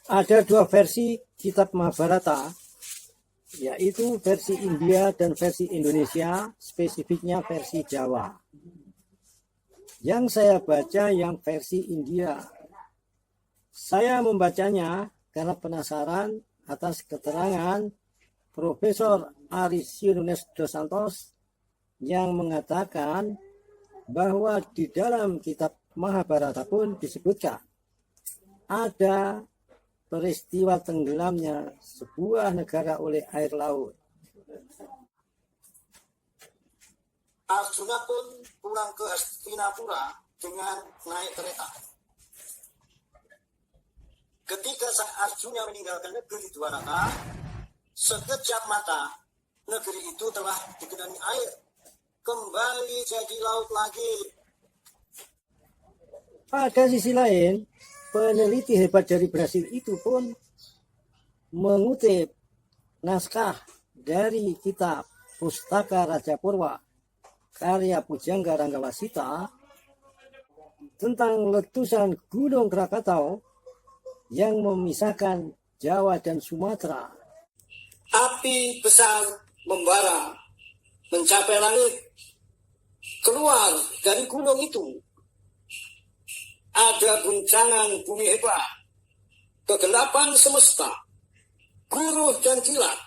Ada dua versi kitab Mahabharata, yaitu versi India dan versi Indonesia, spesifiknya versi Jawa. Yang saya baca yang versi India. Saya membacanya karena penasaran atas keterangan Profesor Arisiunes dos Santos yang mengatakan bahwa di dalam kitab Mahabharata pun disebutkan ada peristiwa tenggelamnya sebuah negara oleh air laut. Arjuna pun pulang ke Hastinapura dengan naik kereta. Ketika sang Arjuna meninggalkan negeri Dwaraka, sekejap mata negeri itu telah digenangi air, kembali jadi laut lagi. Pada sisi lain, peneliti hebat dari Brasil itu pun mengutip naskah dari kitab Pustaka Raja Purwa karya Pujangga Ranggawasita tentang letusan Gunung Krakatau yang memisahkan Jawa dan Sumatera. Api besar membara, mencapai langit. Keluar dari gunung itu ada guncangan bumi hebat, kegelapan semesta, guruh dan kilat.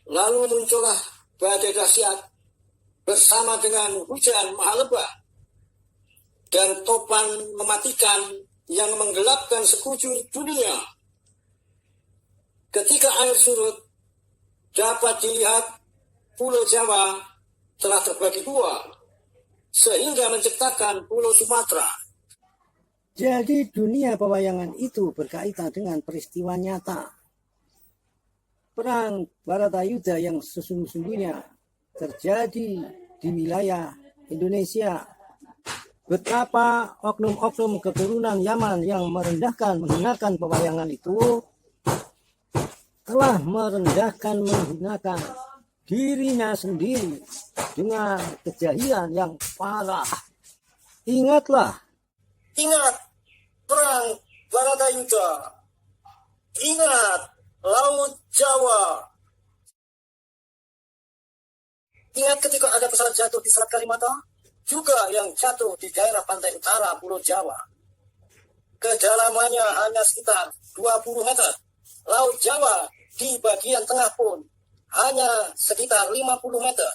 Lalu muncullah badai dahsyat bersama dengan hujan maha lebat dan topan mematikan yang menggelapkan sekujur dunia. Ketika air surut, dapat dilihat Pulau Jawa telah terbagi dua, sehingga menciptakan Pulau Sumatera. Jadi dunia pewayangan itu berkaitan dengan peristiwa nyata. Perang Baratayuda yang sesungguhnya terjadi di wilayah Indonesia. Betapa oknum-oknum keturunan Yaman yang merendahkan, menghinakan pewayangan itu telah merendahkan, menghinakan dirinya sendiri dengan kejahilan yang parah. Ingatlah. Ingat perang Baratayuda. Ingat Laut Jawa. Ingat ketika ada pesawat jatuh di Selat Kalimata, juga yang jatuh di daerah pantai utara Pulau Jawa. Kedalamannya hanya sekitar 20 meter. Laut Jawa di bagian tengah pun hanya sekitar 50 meter.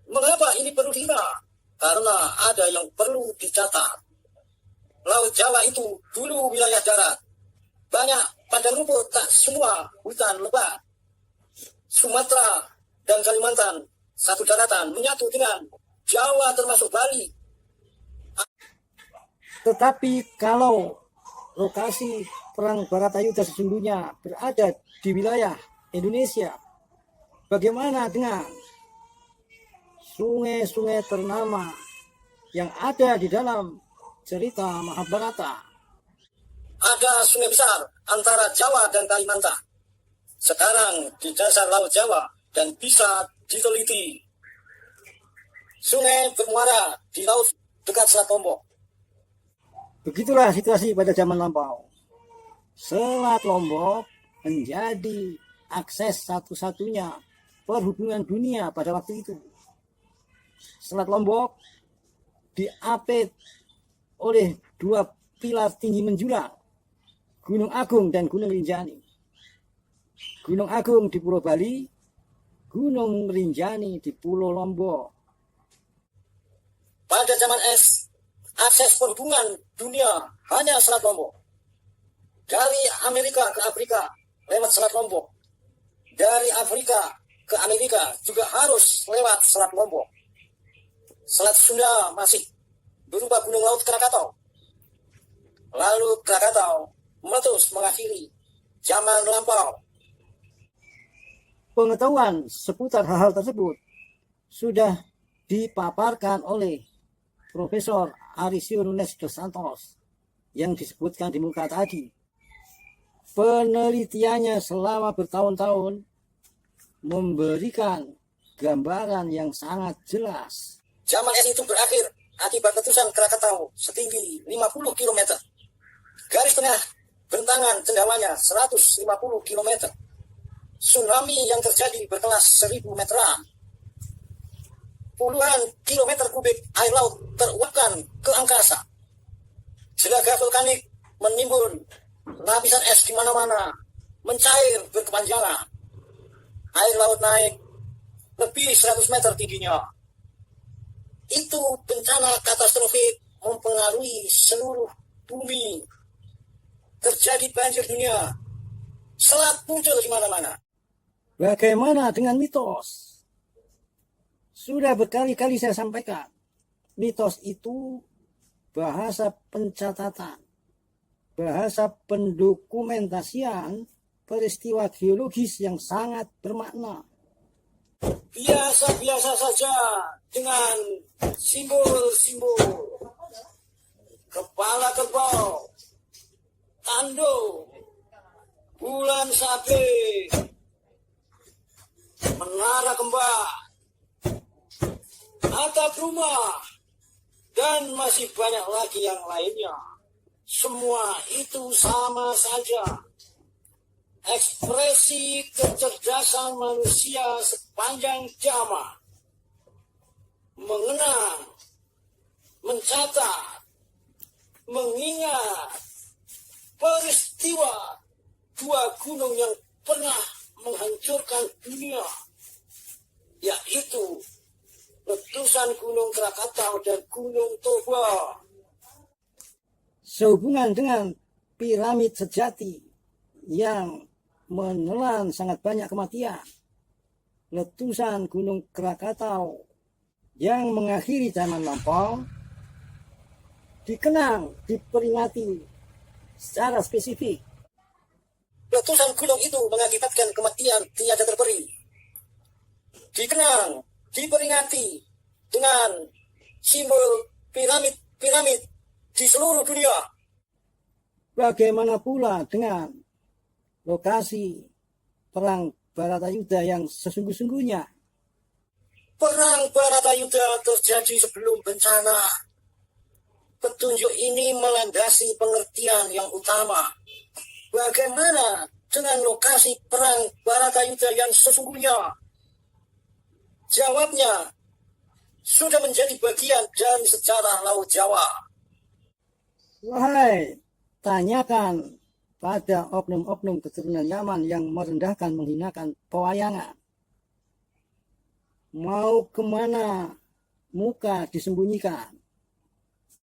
Mengapa ini perlu dihina? Karena ada yang perlu dicatat. Laut Jawa itu dulu wilayah darat. Banyak padang rumput, tak semua hutan lebat. Sumatera dan Kalimantan satu daratan menyatu dengan Jawa termasuk Bali. Tetapi kalau lokasi perang Baratayuda sesungguhnya berada di wilayah Indonesia, bagaimana dengan sungai-sungai ternama yang ada di dalam cerita Mahabharata? Ada sungai besar antara Jawa dan Kalimantan. Sekarang di dasar Laut Jawa dan bisa diteliti. Sungai bermuara di laut dekat Selat Lombok. Begitulah situasi pada zaman lampau. Selat Lombok menjadi akses satu-satunya perhubungan dunia pada waktu itu. Selat Lombok diapit oleh dua pilar tinggi menjulang, Gunung Agung dan Gunung Rinjani. Gunung Agung di Pulau Bali, Gunung Rinjani di Pulau Lombok. Pada zaman es, akses perhubungan dunia hanya Selat Lombok. Dari Amerika ke Afrika lewat Selat Lombok. Dari Afrika ke Amerika juga harus lewat Selat Lombok. Selat Sunda masih berupa gunung laut Krakatau. Lalu Krakatau meletus mengakhiri zaman lampau. Pengetahuan seputar hal-hal tersebut sudah dipaparkan oleh Profesor Arisiunes dos Santos yang disebutkan di muka tadi. Penelitiannya selama bertahun-tahun memberikan gambaran yang sangat jelas. Zaman es itu berakhir akibat letusan Krakatau setinggi 50 km. Garis tengah bentangan cendawanya 150 km. Tsunami yang terjadi berkelas 1000 meteran. Puluhan kilometer kubik air laut teruapkan ke angkasa. Jelaga vulkanik menimbun, lapisan es di mana-mana mencair berkepanjangan. Air laut naik lebih 100 meter tingginya. Itu bencana katastrofik mempengaruhi seluruh bumi. Terjadi banjir dunia. Selat muncul di mana-mana. Bagaimana dengan mitos? Sudah berkali-kali saya sampaikan, mitos itu bahasa pencatatan, bahasa pendokumentasian peristiwa geologis yang sangat bermakna. Biasa-biasa saja dengan simbol-simbol. Kepala kerbau, tanduk, bulan sabit, menara kembar, atap rumah, dan masih banyak lagi yang lainnya. Semua itu sama saja. Ekspresi kecerdasan manusia sepanjang zaman. Mengenang, mencatat, mengingat peristiwa dua gunung yang pernah menghancurkan dunia, yaitu letusan Gunung Krakatau dan Gunung Toba. Sehubungan dengan piramid sejati yang menelan sangat banyak kematian, letusan Gunung Krakatau yang mengakhiri zaman lampau dikenang, diperingati secara spesifik. Letusan gunung itu mengakibatkan kematian tiada terperi. Dikenang, diperingati dengan simbol piramid-piramid di seluruh dunia. Bagaimana pula dengan lokasi perang Baratayuda yang sesungguh-sungguhnya? Perang Baratayuda terjadi sebelum bencana. Petunjuk ini melandasi pengertian yang utama. Bagaimana dengan lokasi perang Baratayuda yang sesungguhnya? Jawabnya sudah menjadi bagian dari sejarah Laut Jawa. Wahai, tanyakan pada oknum-oknum keturunan Yaman yang merendahkan, menghinakan pewayangan. Mau kemana muka disembunyikan?